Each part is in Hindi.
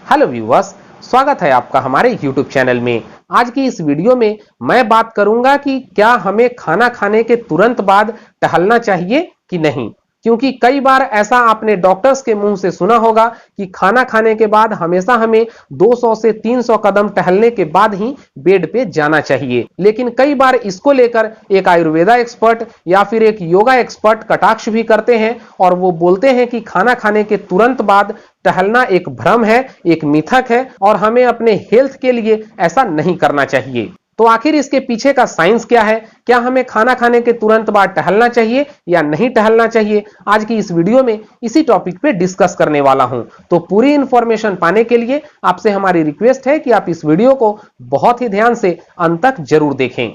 हेलो व्यूअर्स, स्वागत है आपका हमारे YouTube चैनल में। आज की इस वीडियो में मैं बात करूंगा कि क्या हमें खाना खाने के तुरंत बाद टहलना चाहिए कि नहीं, क्योंकि कई बार ऐसा आपने डॉक्टर्स के मुंह से सुना होगा कि खाना खाने के बाद हमेशा हमें 200 से 300 कदम टहलने के बाद ही बेड पे जाना चाहिए। लेकिन कई बार इसको लेकर एक आयुर्वेदा एक्सपर्ट या फिर एक योगा एक्सपर्ट कटाक्ष भी करते हैं और वो बोलते हैं कि खाना खाने के तुरंत बाद टहलना एक भ्रम है, एक मिथक है और हमें अपने हेल्थ के लिए ऐसा नहीं करना चाहिए। तो आखिर इसके पीछे का साइंस क्या है? क्या हमें खाना खाने के तुरंत बाद टहलना चाहिए या नहीं टहलना चाहिए? आज की इस वीडियो में इसी टॉपिक पे डिस्कस करने वाला हूं। तो पूरी इंफॉर्मेशन पाने के लिए आपसे हमारी रिक्वेस्ट है कि आप इस वीडियो को बहुत ही ध्यान से अंत तक जरूर देखें।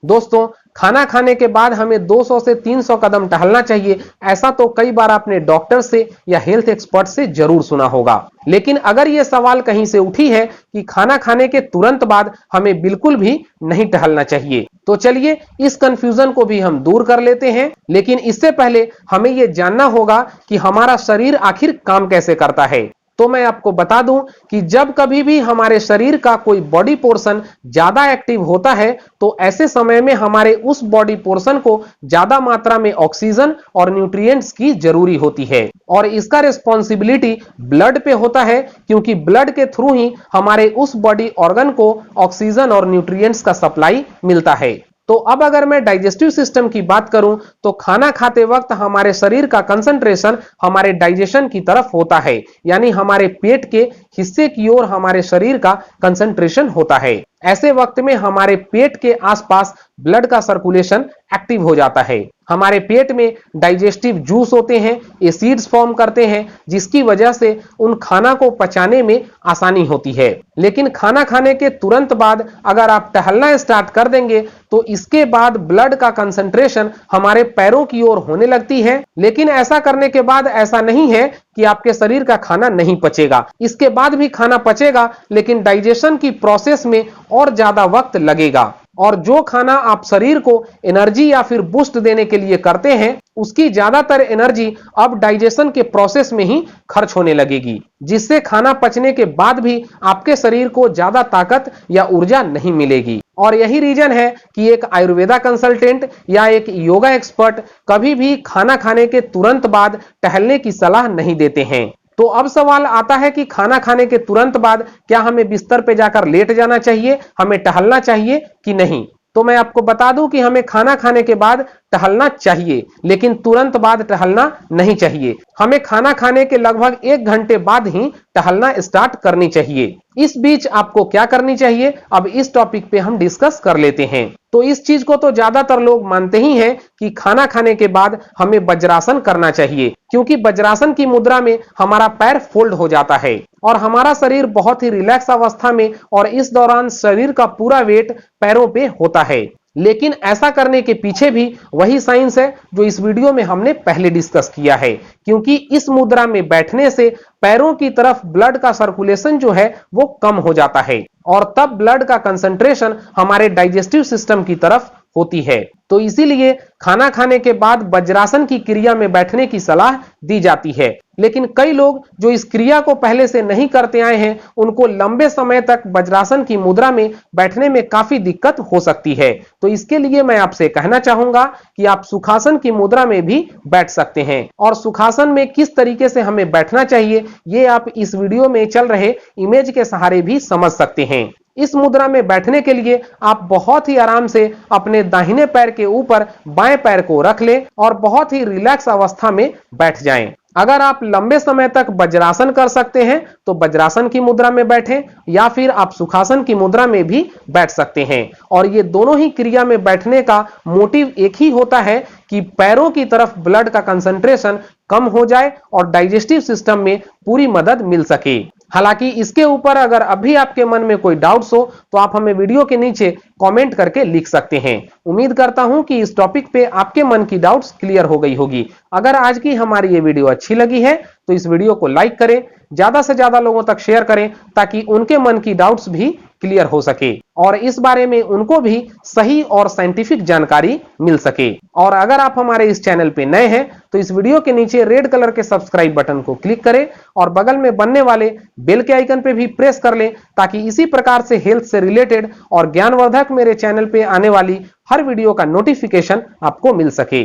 दोस्तों, खाना खाने के बाद हमें 200 से 300 कदम टहलना चाहिए, ऐसा तो कई बार आपने डॉक्टर से या हेल्थ एक्सपर्ट से जरूर सुना होगा। लेकिन अगर यह सवाल कहीं से उठी है कि खाना खाने के तुरंत बाद हमें बिल्कुल भी नहीं टहलना चाहिए, तो चलिए इस कंफ्यूजन को भी हम दूर कर लेते हैं। लेकिन इससे पहले हमें यह जानना होगा कि हमारा शरीर आखिर काम कैसे करता है। तो मैं आपको बता दूं कि जब कभी भी हमारे शरीर का कोई बॉडी पोर्शन ज्यादा एक्टिव होता है तो ऐसे समय में हमारे उस बॉडी पोर्शन को ज्यादा मात्रा में ऑक्सीजन और न्यूट्रिएंट्स की जरूरी होती है और इसका रिस्पॉन्सिबिलिटी ब्लड पे होता है, क्योंकि ब्लड के थ्रू ही हमारे उस बॉडी ऑर्गन को ऑक्सीजन और न्यूट्रिएंट्स का सप्लाई मिलता है। तो अब अगर मैं डाइजेस्टिव सिस्टम की बात करूं तो खाना खाते वक्त हमारे शरीर का कंसंट्रेशन हमारे डाइजेशन की तरफ होता है, यानी हमारे पेट के हिस्से की ओर हमारे शरीर का कंसंट्रेशन होता है। ऐसे वक्त में हमारे पेट के आसपास ब्लड का सर्कुलेशन एक्टिव हो जाता है। हमारे पेट में डाइजेस्टिव जूस होते हैं, एसिड्स फॉर्म करते हैं, जिसकी वजह से उन खाना को पचाने में आसानी होती है। लेकिन खाना खाने के तुरंत बाद अगर आप टहलना स्टार्ट कर देंगे तो इसके बाद ब्लड का कंसंट्रेशन हमारे पैरों की ओर होने लगती है। लेकिन ऐसा करने के बाद ऐसा नहीं है कि आपके शरीर का खाना नहीं पचेगा, इसके बाद भी खाना पचेगा, लेकिन डाइजेशन की प्रोसेस में और ज्यादा वक्त लगेगा और जो खाना आप शरीर को एनर्जी या फिर बूस्ट देने के लिए करते हैं उसकी ज्यादातर एनर्जी अब डाइजेशन के प्रोसेस में ही खर्च होने लगेगी, जिससे खाना पचने के बाद भी आपके शरीर को ज्यादा ताकत या ऊर्जा नहीं मिलेगी। और यही रीजन है कि एक आयुर्वेदा कंसल्टेंट या एक योगा एक्सपर्ट कभी भी खाना खाने के तुरंत बाद टहलने की सलाह नहीं देते हैं। तो अब सवाल आता है कि खाना खाने के तुरंत बाद क्या हमें बिस्तर पे जाकर लेट जाना चाहिए, हमें टहलना चाहिए कि नहीं? तो मैं आपको बता दूं कि हमें खाना खाने के बाद टहलना चाहिए, लेकिन तुरंत बाद टहलना नहीं चाहिए। हमें खाना खाने के लगभग 1 घंटे बाद ही टहलना स्टार्ट करनी चाहिए। इस बीच आपको क्या करनी चाहिए, अब इस टॉपिक पे हम डिस्कस कर लेते हैं। तो इस चीज को तो ज्यादातर लोग मानते ही हैं कि खाना खाने के बाद हमें वज्रासन करना चाहिए, क्योंकि वज्रासन की मुद्रा में हमारा पैर फोल्ड हो जाता है और हमारा शरीर बहुत ही रिलैक्स अवस्था में और इस दौरान शरीर का पूरा वेट पैरों पे होता है। लेकिन ऐसा करने के पीछे भी वही साइंस है जो इस वीडियो में हमने पहले डिस्कस किया है, क्योंकि इस मुद्रा में बैठने से पैरों की तरफ ब्लड का सर्कुलेशन जो है वो कम हो जाता है और तब ब्लड का कंसंट्रेशन हमारे डाइजेस्टिव सिस्टम की तरफ होती है। तो इसीलिए खाना खाने के बाद वज्रासन की क्रिया में बैठने की सलाह दी जाती है। लेकिन कई लोग जो इस क्रिया को पहले से नहीं करते आए हैं उनको लंबे समय तक वज्रासन की मुद्रा में बैठने में काफी दिक्कत हो सकती है। तो इसके लिए मैं आपसे कहना चाहूंगा कि आप सुखासन की मुद्रा में भी बैठ सकते हैं और सुखासन में किस तरीके से हमें बैठना चाहिए ये आप इस वीडियो में चल रहे इमेज के सहारे भी समझ सकते हैं। इस मुद्रा में बैठने के लिए आप बहुत ही आराम से अपने दाहिने पैर के ऊपर बाएं पैर को रख लें और बहुत ही रिलैक्स अवस्था में बैठ जाएं। अगर आप लंबे समय तक वज्रासन कर सकते हैं तो वज्रासन की मुद्रा में बैठें या फिर आप सुखासन की मुद्रा में भी बैठ सकते हैं। और ये दोनों ही क्रिया में बैठने का मोटिव एक ही होता है कि पैरों की तरफ ब्लड का कंसंट्रेशन कम हो जाए और डाइजेस्टिव सिस्टम में पूरी मदद मिल सके। हालांकि इसके ऊपर अगर अभी आपके मन में कोई डाउट्स हो तो आप हमें वीडियो के नीचे कमेंट करके लिख सकते हैं। उम्मीद करता हूं कि इस टॉपिक पे आपके मन की डाउट्स क्लियर हो गई होगी। अगर आज की हमारी ये वीडियो अच्छी लगी है तो इस वीडियो को लाइक करें, ज्यादा से ज्यादा लोगों तक शेयर करें ताकि उनके मन की डाउट्स भी क्लियर हो सके और इस बारे में उनको भी सही और साइंटिफिक जानकारी मिल सके। और अगर आप हमारे इस चैनल पे नए हैं तो इस वीडियो के नीचे रेड कलर के सब्सक्राइब बटन को क्लिक करें और बगल में बनने वाले बेल के आइकन पे भी प्रेस कर लें ताकि इसी प्रकार से हेल्थ से रिलेटेड और ज्ञानवर्धक मेरे चैनल पे आने वाली हर वीडियो का नोटिफिकेशन आपको मिल सके।